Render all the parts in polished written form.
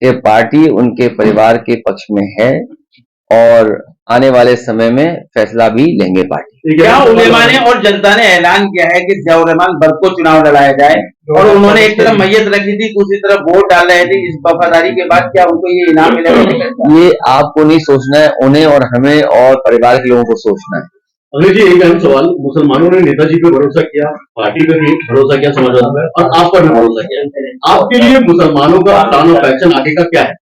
ये पार्टी उनके परिवार के पक्ष में है और आने वाले समय में फैसला भी लेंगे पार्टी। क्या उलेमा ने और जनता ने ऐलान किया है कि ज़ियाउर रहमान बर्क को चुनाव लड़ाया जाए, और उन्होंने एक तरफ मैयत रखी थी, दूसरी तरफ वोट डाल रहे थे। इस वफादारी के बाद क्या उनको ये इनाम मिलेगा? ये आपको नहीं सोचना है, उन्हें और हमें और परिवार के लोगों को सोचना है। अनिल जी, एक अहम सवाल, मुसलमानों ने नेताजी पे भरोसा किया, पार्टी पे भी भरोसा किया समाजवादी पे, और आप पर भी भरोसा किया। आपके लिए मुसलमानों का प्लान ऑफ एक्शन आगे का क्या है?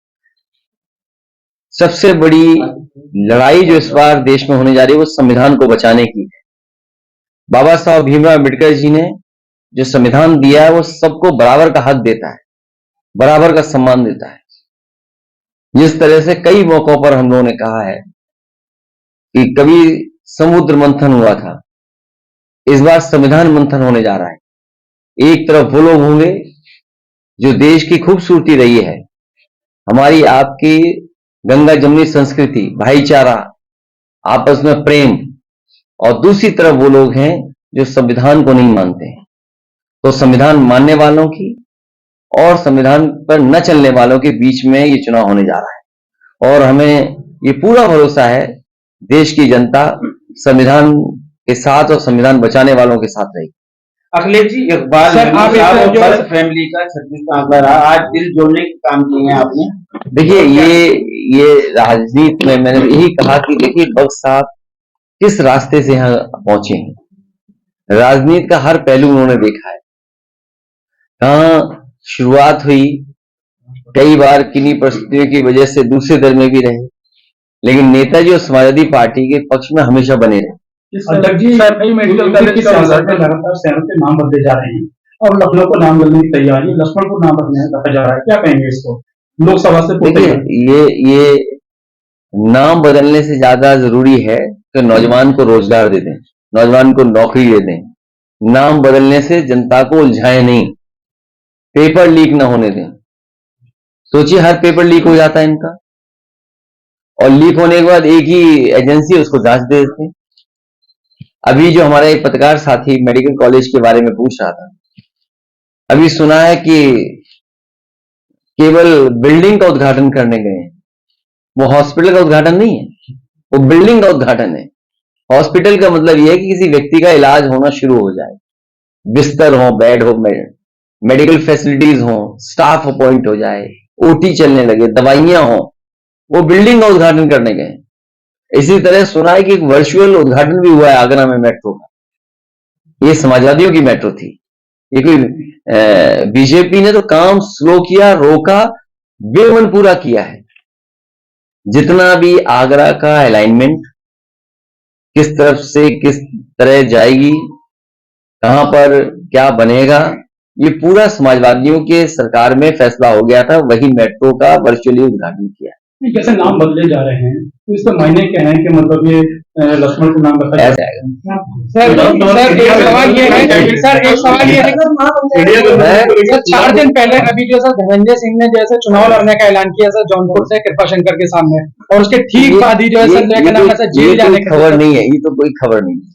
सबसे बड़ी लड़ाई जो इस बार देश में होने जा रही है वो संविधान को बचाने की है। बाबा साहब भीमराव अम्बेडकर जी ने जो संविधान दिया है वो सबको बराबर का हक देता है, बराबर का सम्मान देता है। जिस तरह से कई मौकों पर हम लोगों ने कहा है कि कभी समुद्र मंथन हुआ था, इस बार संविधान मंथन होने जा रहा है। एक तरफ वो लोग होंगे जो देश की खूबसूरती रही है, हमारी आपकी गंगा जमुनी संस्कृति, भाईचारा, आपस में प्रेम, और दूसरी तरफ वो लोग हैं जो संविधान को नहीं मानते हैं। तो संविधान मानने वालों की और संविधान पर न चलने वालों के बीच में ये चुनाव होने जा रहा है, और हमें ये पूरा भरोसा है देश की जनता संविधान के साथ और संविधान बचाने वालों के साथ रहेगी। अखिलेश जी, इकबाल फैमिली का 36वां आंकड़ा रहा, आज दिल जोड़ने के काम किए हैं आपने। देखिए, ये राजनीति में मैंने यही कहा कि देखिए बख्श साहब किस रास्ते से यहाँ पहुंचे हैं। राजनीति का हर पहलू उन्होंने देखा है, कहाँ शुरुआत हुई, कई बार किन्हीं परिस्थितियों की वजह से दूसरे दल में भी रहे, लेकिन नेताजी और समाजवादी पार्टी के पक्ष में हमेशा बने रहे। मेडिकल कॉलेज के लगातार शहरों के नाम बदले जा रहे हैं और लखनऊ को नाम बदलने की तैयारी, लक्ष्मण को नाम बदलने रखा जा रहा है, क्या कहेंगे इसको? लोकसभा से देखिए, ये नाम बदलने से ज्यादा जरूरी है कि नौजवान को रोजगार दे दें, नौजवान को नौकरी दे दें। नाम बदलने से जनता को उलझाए नहीं, पेपर लीक ना होने दें। सोचिए, हर पेपर लीक हो जाता है इनका, और लीक होने के बाद एक ही एजेंसी उसको जांच दे देते हैं। अभी जो हमारा एक पत्रकार साथी मेडिकल कॉलेज के बारे में पूछ रहा था, अभी सुना है कि केवल बिल्डिंग का उद्घाटन करने गए हैं, वो हॉस्पिटल का उद्घाटन नहीं है, वो बिल्डिंग का उद्घाटन है। हॉस्पिटल का मतलब यह है कि किसी व्यक्ति का इलाज होना शुरू हो जाए, बिस्तर हो, बेड हो, मेडिकल फैसिलिटीज हो, स्टाफ अपॉइंट हो जाए, ओटी चलने लगे, दवाइयां हो, वो बिल्डिंग का उद्घाटन करने गए। इसी तरह सुना है कि एक वर्चुअल उद्घाटन भी हुआ है आगरा में मेट्रो का। ये समाजवादियों की मेट्रो थी, ये कोई बीजेपी ने तो काम स्लो किया, रोका, बेमन पूरा किया है। जितना भी आगरा का अलाइनमेंट किस तरफ से किस तरह जाएगी, कहां पर क्या बनेगा, ये पूरा समाजवादियों के सरकार में फैसला हो गया था, वही मेट्रो का वर्चुअली उद्घाटन किया। जैसे नाम बदले जा रहे हैं तो इसका मायने क्या है कि मतलब ये लक्ष्मण को नाम बताया जाएगा। सर, एक सवाल ये है, सर 4 दिन पहले अभी जैसा धनंजय सिंह ने जैसे चुनाव लड़ने का ऐलान किया सर जौनपुर से कृपाशंकर के सामने, और उसके ठीक बाद ही जो है सर जेल जाने की खबर नहीं है, ये तो कोई खबर नहीं है।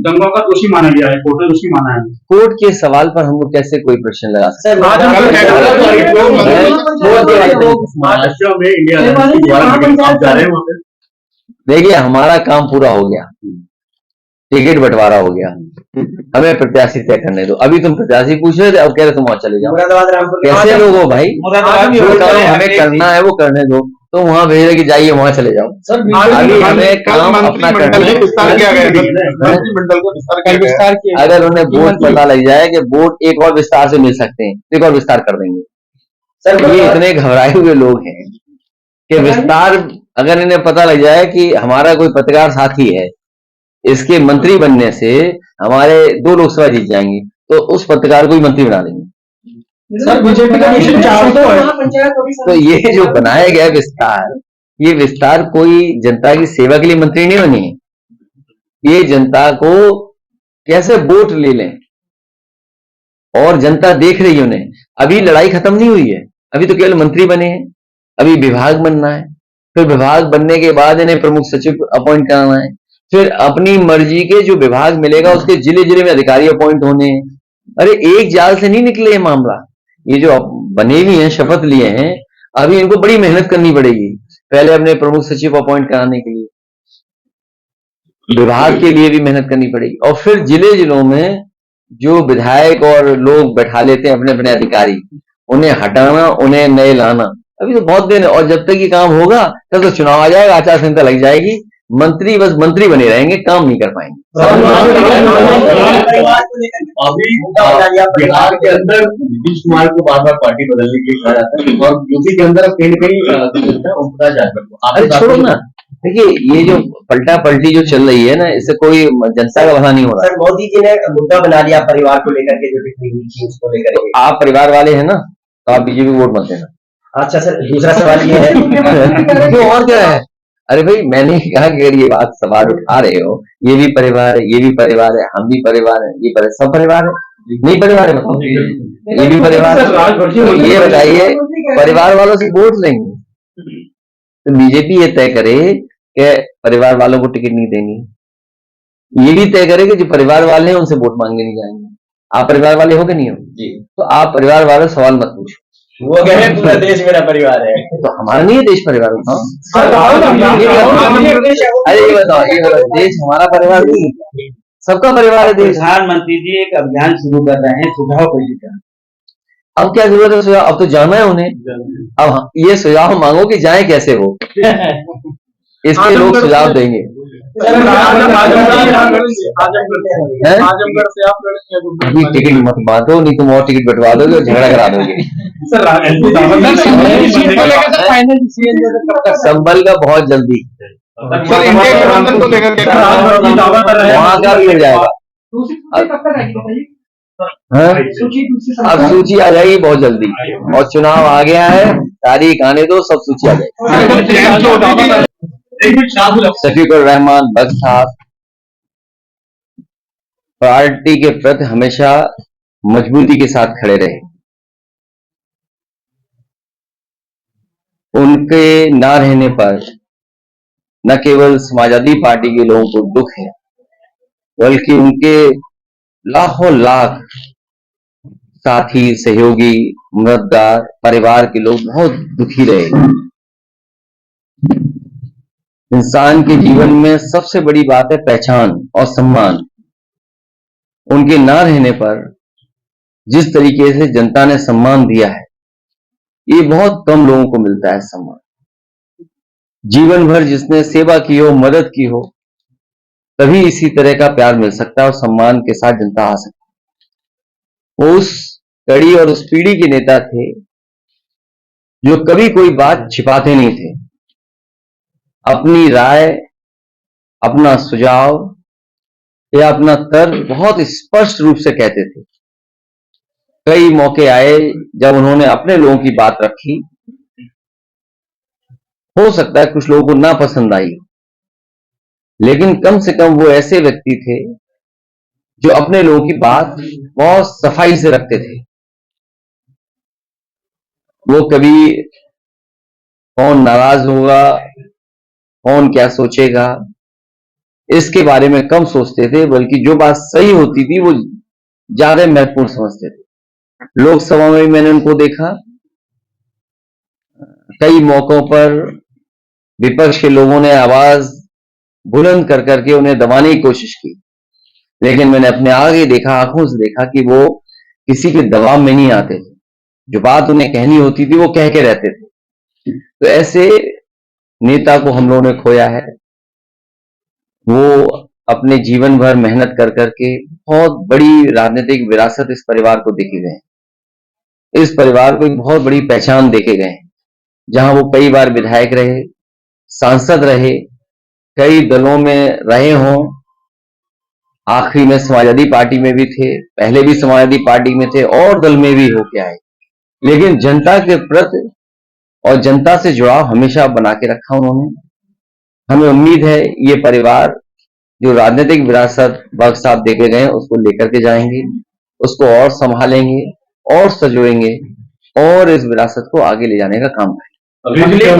दंगों का दोषी माना गया है, कोर्ट ने दोषी माना है। कोर्ट के सवाल पर हम लोग कैसे कोई प्रश्न लगा सकते हैं? देखिए, हमारा काम पूरा हो गया, टिकट बंटवारा हो गया, हमें प्रत्याशी तय करने दो। अभी तुम प्रत्याशी पूछ रहे थे, अब कह रहे तुम वहां चले जाओ। कैसे लोग हो भाई, हमें करना है वो करने दो, तो वहां भेज रहे कि जाइए वहां चले जाओ। अभी हमें काम अपना करना है। अगर उन्हें वोट पता लग जाए कि वोट एक और विस्तार से मिल सकते हैं, एक और विस्तार कर देंगे। सर, ये इतने घबराए हुए लोग हैं कि विस्तार, अगर इन्हें पता लग जाए कि हमारा कोई पत्रकार साथी है, इसके मंत्री बनने से हमारे 2 लोकसभा जीत जाएंगी, तो उस पत्रकार को ही मंत्री बना देंगे। सर, बीजेपी का मिशन 400 है। तो ये जो बनाया गया विस्तार, ये विस्तार कोई जनता की सेवा के लिए मंत्री नहीं बनी है, ये जनता को कैसे वोट ले लें, और जनता देख रही है उन्हें। अभी लड़ाई खत्म नहीं हुई है, अभी तो केवल मंत्री बने हैं, अभी विभाग बनना है, फिर विभाग बनने के बाद इन्हें प्रमुख सचिव अपॉइंट कराना है, फिर अपनी मर्जी के जो विभाग मिलेगा उसके जिले जिले में अधिकारी अपॉइंट होने हैं। अरे एक जाल से नहीं निकले ये मामला, ये जो बने भी हैं, शपथ लिए हैं, अभी इनको बड़ी मेहनत करनी पड़ेगी। पहले अपने प्रमुख सचिव अपॉइंट कराने के लिए, विभाग के लिए भी मेहनत करनी पड़ेगी, और फिर जिले जिलों में जो विधायक और लोग बैठा लेते हैं अपने अपने अधिकारी, उन्हें हटाना, उन्हें नए लाना, अभी तो बहुत दिन है। और जब तक ये काम होगा तब तो चुनाव आ जाएगा, आचार संहिता लग जाएगी, मंत्री बस मंत्री बने रहेंगे, काम नहीं कर पाएंगे। अभी बिहार के अंदर नीतीश कुमार को बार बार पार्टी बदलने के लिए कहा जाता है, और यूपी के अंदर कहीं न कहीं ओमप्रकाश जाटव को। अरे छोड़ो ना, देखिए ये जो पलटा पलटी जो चल रही है ना, इससे कोई जनता का भला नहीं हो रहा। सर, मोदी जी ने मुद्दा बना लिया परिवार को लेकर के, जो टिप्पणी हुई थी उसको लेकर के। आप परिवार वाले हैं ना, तो आप बीजेपी वोट मत देना। अच्छा सर, दूसरा सवाल ये है तो और क्या है? अरे भाई, मैंने कहा कि अगर ये बात सवाल उठा रहे हो, ये भी परिवार है, ये भी परिवार है, हम भी परिवार है, ये सब परिवार है, नहीं परिवार है बताओ, ये भी परिवार है। तो ये बताइए, परिवार वालों से वोट लेंगे तो बीजेपी ये तय करे कि परिवार वालों को टिकट नहीं देनी, ये भी तय करे कि जो परिवार वाले हैं उनसे वोट मांगने नहीं जाएंगे। आप परिवार वाले हो कि नहीं हो? जी। तो आप परिवार वालों से सवाल मत पूछो। वो कह रहे हैं पूरा देश मेरा परिवार है। तो हमारा नहीं है देश परिवार? अरे ये बताओ, देश हमारा परिवार नहीं है, सबका परिवार है देश। प्रधानमंत्री जी एक अभियान शुरू कर रहे हैं सुझाव पेश करने। अब क्या जरूरत है सुझाव? अब तो जाना है उन्हें। अब ये सुझाव मांगो कि जाए कैसे वो, इसके लोग सुझाव देंगे। अभी टिकट मत बांटो, नहीं तुम और टिकट बंटवा दोगे और झगड़ा करा दोगे। संभल का बहुत जल्दी वहां का भी हो जाएगा। अब सूची आ जाएगी बहुत जल्दी, और चुनाव आ गया है, तारीख आने दो, सब सूची आ जाएगी। शफीकुर रहमान भक्त साहब पार्टी के प्रति हमेशा मजबूती के साथ खड़े रहे। उनके ना रहने पर न केवल समाजवादी पार्टी के लोगों को दुख है, बल्कि उनके लाखों लाख साथी, सहयोगी, मददगार, परिवार के लोग बहुत दुखी रहे। इंसान के जीवन में सबसे बड़ी बात है पहचान और सम्मान। उनके ना रहने पर जिस तरीके से जनता ने सम्मान दिया है, ये बहुत कम लोगों को मिलता है सम्मान। जीवन भर जिसने सेवा की हो, मदद की हो, तभी इसी तरह का प्यार मिल सकता है और सम्मान के साथ जनता आ सकती है। वो उस कड़ी और उस पीढ़ी के नेता थे जो कभी कोई बात छिपाते नहीं थे। अपनी राय, अपना सुझाव या अपना तर्क बहुत स्पष्ट रूप से कहते थे। कई मौके आए जब उन्होंने अपने लोगों की बात रखी, हो सकता है कुछ लोगों को ना पसंद आई, लेकिन कम से कम वो ऐसे व्यक्ति थे जो अपने लोगों की बात बहुत सफाई से रखते थे। वो कभी कौन नाराज होगा, कौन क्या सोचेगा, इसके बारे में कम सोचते थे, बल्कि जो बात सही होती थी वो ज्यादा महत्वपूर्ण समझते थे। लोकसभा में मैंने उनको देखा, कई मौकों पर विपक्ष के लोगों ने आवाज बुलंद कर करके उन्हें दबाने की कोशिश की, लेकिन मैंने अपने आगे देखा, आंखों से देखा कि वो किसी के दबाव में नहीं आते थे। जो बात उन्हें कहनी होती थी वो कह के रहते थे। तो ऐसे नेता को हम लोगों ने खोया है। वो अपने जीवन भर मेहनत कर करके बहुत बड़ी राजनीतिक विरासत इस परिवार को देके गए। इस परिवार को एक बहुत बड़ी पहचान देके गए, जहां वो कई बार विधायक रहे, सांसद रहे, कई दलों में रहे हों, आखिरी में समाजवादी पार्टी में भी थे, पहले भी समाजवादी पार्टी में थे और दल में भी होके आए, लेकिन जनता के प्रति और जनता से जुड़ाव हमेशा बना के रखा उन्होंने। हमें उम्मीद है ये परिवार जो राजनीतिक विरासत भक्त साहब देके गए उसको लेकर के जाएंगे, उसको और संभालेंगे और सजोएंगे और इस विरासत को आगे ले जाने का काम करेंगे।